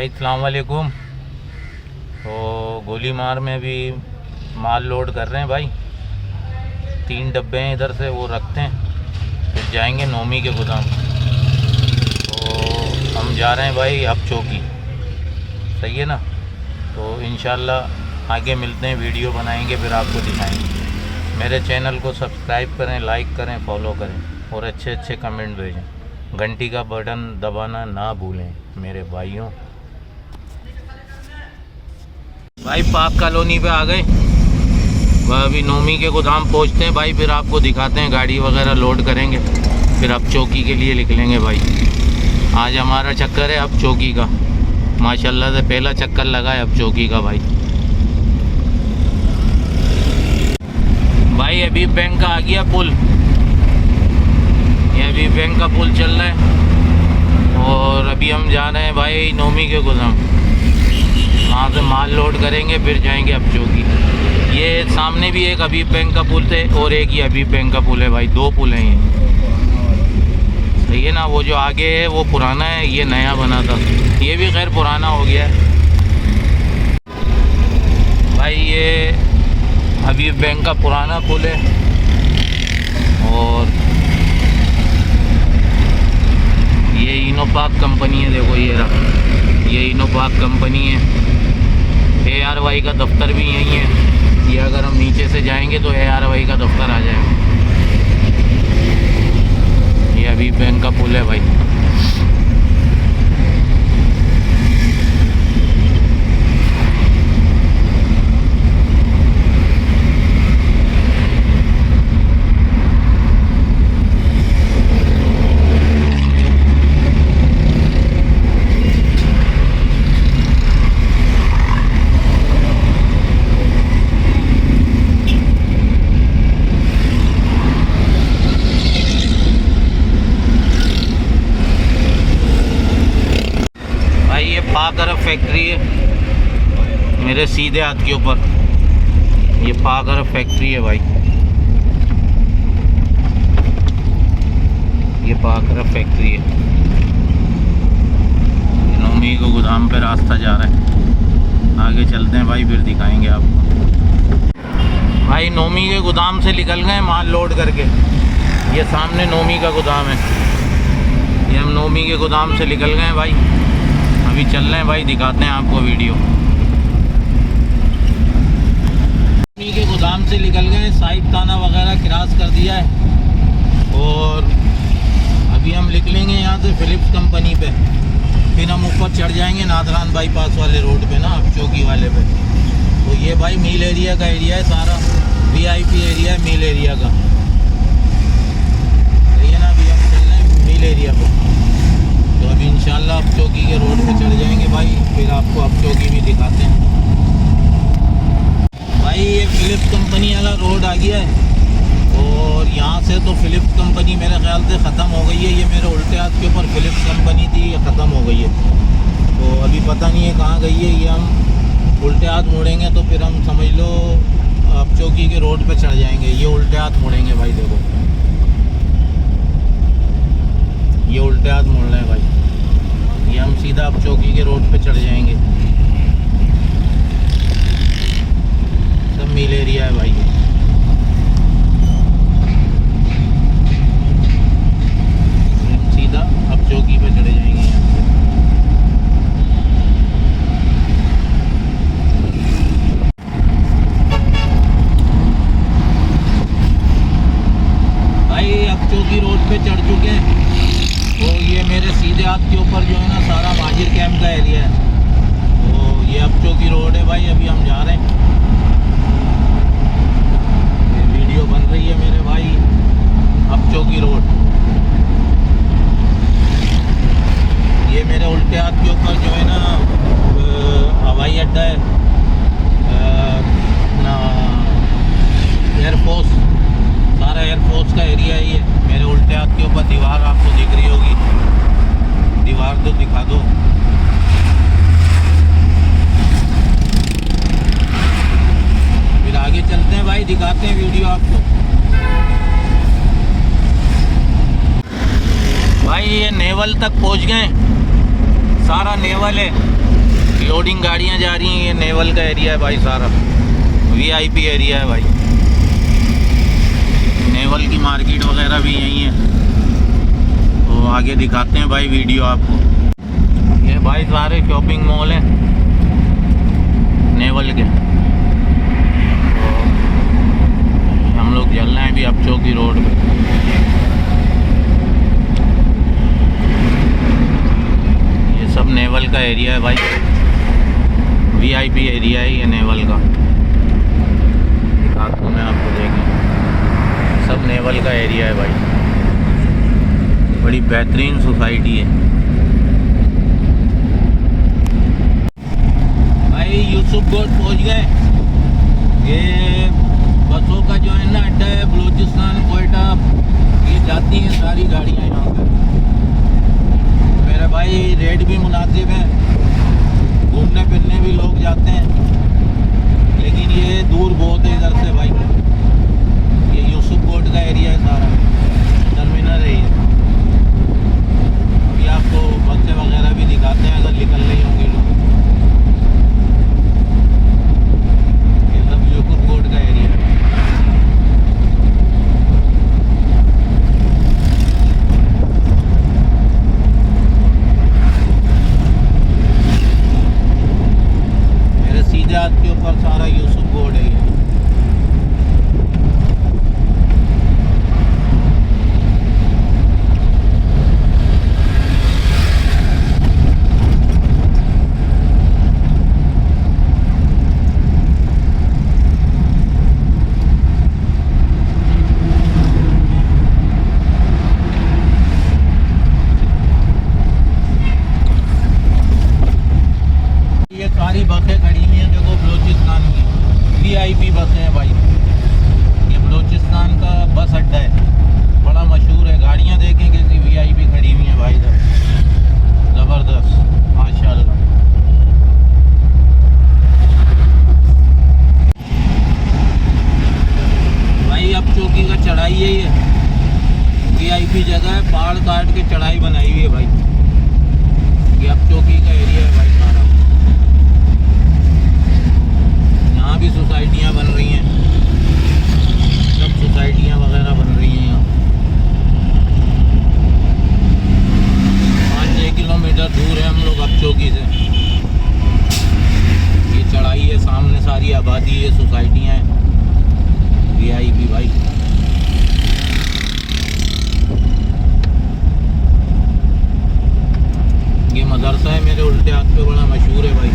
भाई अस्सलाम वालेकुम। तो गोलीमार में भी माल लोड कर रहे हैं भाई। 3 डब्बे हैं इधर से, वो रखते हैं फिर जाएंगे नोमी के गोदाम। तो हम जा रहे हैं भाई अब चौकी, सही है ना। तो इंशाल्लाह आगे मिलते हैं, वीडियो बनाएंगे फिर आपको दिखाएंगे। मेरे चैनल को सब्सक्राइब करें, लाइक करें, फॉलो करें और अच्छे अच्छे कमेंट भेजें। घंटी का बटन दबाना ना भूलें मेरे भाइयों। भाई पाक कॉलोनी पे आ गए, अभी नोमी के गोदाम पहुंचते हैं भाई, फिर आपको दिखाते हैं, गाड़ी वगैरह लोड करेंगे फिर अब चौकी के लिए निकलेंगे भाई। आज हमारा चक्कर है अब चौकी का, माशाल्लाह से पहला चक्कर लगा है अब चौकी का भाई। भाई अभी बैंक का आ गया पुल, ये अभी बैंक का पुल चल रहा है और अभी हम जा रहे हैं भाई नोमी के गोदाम। वहाँ से माल लोड करेंगे फिर जाएंगे अब चौकी। ये सामने भी एक अभी बैंक का पुल थे और एक ही अभी बैंक का पुल है भाई, 2 पुल हैं ये, सही है ना। वो जो आगे है वो पुराना है, ये नया बना था, ये भी खैर पुराना हो गया है भाई। ये अभी बैंक का पुराना पुल है और ये इनोपाक कंपनी है, देखो ये रहा, ये इनोपाक कंपनी है। ARY का दफ्तर भी यहीं है, ये अगर हम नीचे से जाएंगे तो ARY का दफ्तर आ जाएगा। ये अभी बैंक का पुल है भाई। पाकर फैक्ट्री है मेरे सीधे हाथ के ऊपर, ये पाकर फैक्ट्री है भाई। ये पाकर फैक्ट्री है, नोमी को गोदाम पे रास्ता जा रहा है। आगे चलते हैं भाई, फिर दिखाएंगे आपको। भाई नोमी के गोदाम से निकल गए माल लोड करके, ये सामने नोमी का गोदाम है। ये हम नोमी के गोदाम से निकल गए भाई, अभी चल रहे हैं भाई, दिखाते हैं आपको वीडियो। नोमी के गोदाम से निकल गए, साहिब ताना वगैरह क्रॉस कर दिया है और अभी हम निकलेंगे यहाँ से फिलिप्स कंपनी पे, फिर हम ऊपर चढ़ जाएंगे नादरान बाईपास वाले रोड पे ना, अब चौकी वाले पे। तो ये भाई मील एरिया का एरिया है, सारा VIP एरिया है मील एरिया का, सही है ना। अभी हम चल रहे हैं मील एरिया पे, तो अभी इंशाल्लाह अब चौकी के रोड पे चढ़ जाएंगे भाई, फिर आपको अब चौकी भी दिखाते हैं भाई। ये फिलिप्स कंपनी वाला रोड आ गया है और यहाँ से तो फिलिप्स कंपनी मेरे ख्याल से ख़त्म हो गई है। ये मेरे उल्टे हाथ के ऊपर फिलिप्स कंपनी थी, ये ख़त्म हो गई है। तो अभी पता नहीं है कहाँ गई है। ये हम उल्टे हाथ मुड़ेंगे तो फिर हम समझ लो अब चौकी के रोड पे चढ़ जाएंगे। ये उल्टे हाथ मुड़ेंगे भाई, देखो ये उल्टे हाथ मुड़ रहे हैं भाई। ये हम सीधा अब चौकी के रोड पे चढ़ जाएंगे, सब मील एरिया है भाई। हम सीधा अब चौकी पे चढ़े जाएंगे यहाँ से। भाई अब चौकी रोड पे चढ़ चुके हैं। तो ये मेरे सीधे हाथ के ऊपर जो है ना सारा माजिर कैंप का एरिया है। तो ये अब चौकी रोड है भाई, अभी हम जा रहे हैं। ये वीडियो बन रही है मेरे भाई, अब चौकी रोड। ये मेरे उल्टे हाथ के ऊपर जो है ना हवाई अड्डा है, अपना एयरफोर्स, सारा एयरफोर्स का एरिया है। ये मेरे उल्टे हाथ के ऊपर दीवार आपको दिख रही होगी, दीवार तो दिखा दो। फिर आगे चलते हैं भाई, दिखाते हैं वीडियो आपको। भाई ये नेवल तक पहुंच गए, सारा नेवल है। लोडिंग गाड़ियाँ जा रही हैं। ये नेवल का एरिया है भाई, सारा वीआईपी एरिया है भाई। नेवल की मार्केट वगैरह भी यहीं है, तो आगे दिखाते हैं भाई वीडियो आपको। ये भाई सारे शॉपिंग मॉल हैं नेवल के। तो हम लोग चल रहे हैं अभी अपचौकी रोड पे। ये सब नेवल का एरिया है भाई, वीआईपी एरिया है ये नेवल का। दिखाता हूँ मैं आपको, देखें सब नेवल का एरिया है भाई। बड़ी बेहतरीन सोसाइटी है भाई। यूसुफगढ़ पहुँच गए। ये बसों का जो है ना अड्डा है, बलूचिस्तान कोयटा, ये जाती हैं सारी गाड़ियाँ यहाँ पर। मेरे भाई रेट भी मुनासिब हैं, घूमने फिरने भी लोग जाते हैं, लेकिन ये दूर बहुत है इधर से भाई। ये यूसुफगढ़ का एरिया है, सारा टर्मिनल है ये। अभी आपको बसें वगैरह भी दिखाते हैं अगर निकल रही होंगी लोग। ये सब यूसुफगढ़ का एरिया है। मेरे सीधे हाथ के ऊपर सारा यूसुफगढ़ है ये। ये सारी बसें खड़ी हुई हैं, देखो बलूचिस्तान की वीआईपी बसें हैं भाई। ये बलूचिस्तान का बस अड्डा है, बड़ा मशहूर है। गाड़ियाँ देखें कैसी वीआईपी खड़ी हुई हैं भाई इधर, ज़बरदस्त माशाल्लाह। भाई अपचौकी का चढ़ाई है ये, वीआईपी जगह है, पहाड़ काट के चढ़ाई बनाई हुई है भाई। ये अपचौकी का एरिया है भाई सारा। यहाँ भी सोसाइटियाँ बन रही हैं, सब सोसाइटियाँ वगैरह बन रही हैं यहाँ। 5-6 किलोमीटर दूर है हम लोग अपचौकी से। ये चढ़ाई है, सामने सारी आबादी है, सोसाइटियाँ हैं वीआईपी भाई। ये मदरसा है मेरे उल्टे हाथ पे, बड़ा मशहूर है भाई।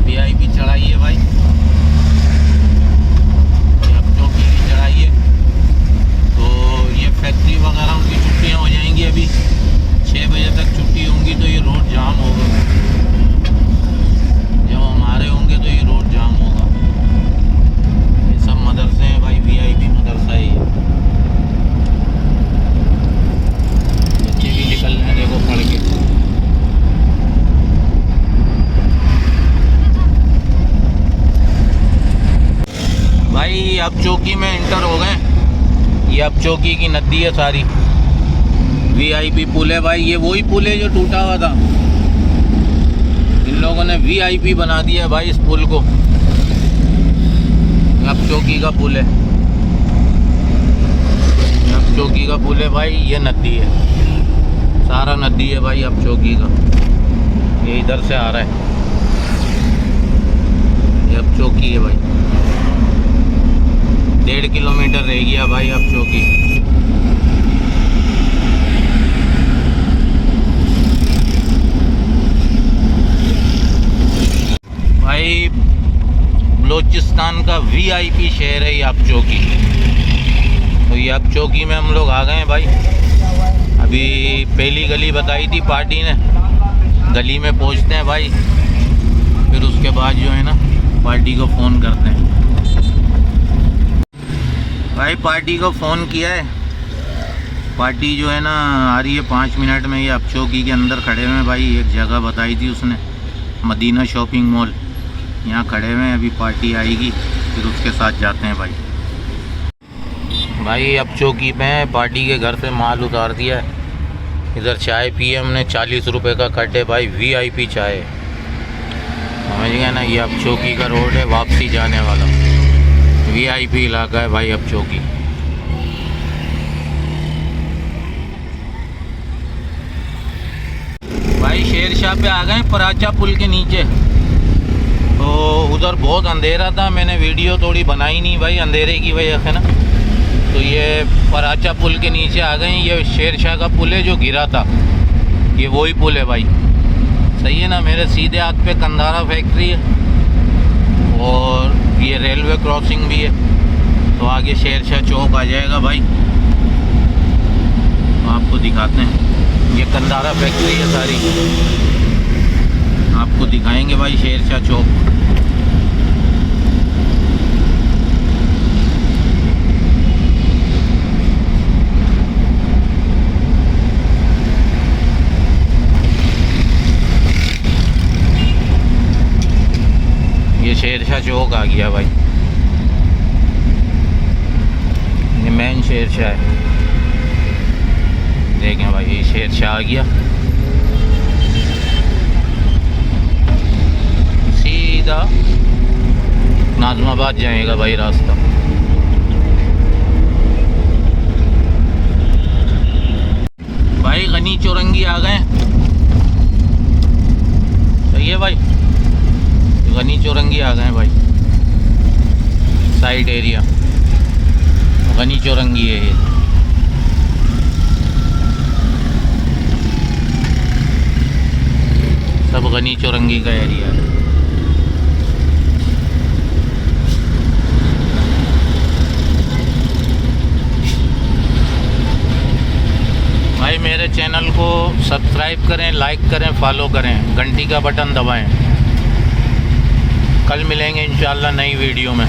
वीआईपी चढ़ाई है भाई, ये अपचौकी की चढ़ाई है। तो ये फैक्ट्री वगैरह उनकी छुट्टियां हो जाएंगी, अभी 6 बजे तक छुट्टी होंगी, तो ये रोड जाम होगा। जब हमारे होंगे तो ये रोड जाम होगा। ये सब मदरसे हैं भाई, वीआईपी मदरसा है ये। बच्चे भी निकल रहे हैं देखो पढ़ के। भाई अपचौकी में इंटर हो गए। ये अपचौकी की नदी है सारी, वीआईपी पुल है भाई। ये वही पुल है जो टूटा हुआ था, इन लोगों ने वीआईपी बना दिया है भाई इस पुल को। अपचौकी का पुल है, अपचौकी का पुल है भाई। ये नदी है, सारा नदी है भाई अपचौकी का। ये इधर से आ रहा है, ये अपचौकी है भाई। 1.5 किलोमीटर रह गया भाई अपचौकी। भाई बलूचिस्तान का वीआईपी शहर है ये अपचौकी। तो ये अपचौकी में हम लोग आ गए हैं भाई। अभी पहली गली बताई थी पार्टी ने, गली में पहुंचते हैं भाई, फिर उसके बाद जो है ना पार्टी को फ़ोन करते हैं। भाई पार्टी को फ़ोन किया है, पार्टी जो है ना आ रही है 5 मिनट में। ये अपचौकी के अंदर खड़े हुए हैं भाई, एक जगह बताई थी उसने, मदीना शॉपिंग मॉल, यहाँ खड़े हुए हैं। अभी पार्टी आएगी फिर उसके साथ जाते हैं भाई। भाई अब चौकी पे हैं, पार्टी के घर से माल उतार दिया है। इधर चाय पी हमने, 40 रुपये का कट है भाई, VIP चाय, समझ गए ना। ये अब चौकी का रोड है वापसी जाने वाला, VIP इलाका है भाई अब चौकी। भाई शेरशाह पे आ गए, पराचा पुल के नीचे। तो उधर बहुत अंधेरा था, मैंने वीडियो थोड़ी बनाई नहीं भाई अंधेरे की वजह से ना। तो ये पराचा पुल के नीचे आ गए। ये शेरशाह का पुल है जो गिरा था, ये वही पुल है भाई, सही है ना। मेरे सीधे हाथ पे कंधारा फैक्ट्री है और ये रेलवे क्रॉसिंग भी है। तो आगे शेरशाह चौक आ जाएगा भाई, तो आपको दिखाते हैं। ये कंधारा फैक्ट्री है सारी, आपको दिखाएंगे भाई शेरशाह चौक। ये शेरशाह चौक आ गया भाई, ये मेन शेरशाह है। देखें भाई ये शेरशाह आ गया, सीधा नाज़िमाबाद जाएगा भाई रास्ता। भाई गनी चौरंगी आ गए, सही है भाई, गनी चौरंगी आ गए भाई, साइड एरिया गनी चौरंगी है ये। सब गनी चौरंगी का एरिया है। भाई मेरे चैनल को सब्सक्राइब करें, लाइक करें, फॉलो करें, घंटी का बटन दबाएं। कल मिलेंगे इंशाल्लाह नई वीडियो में।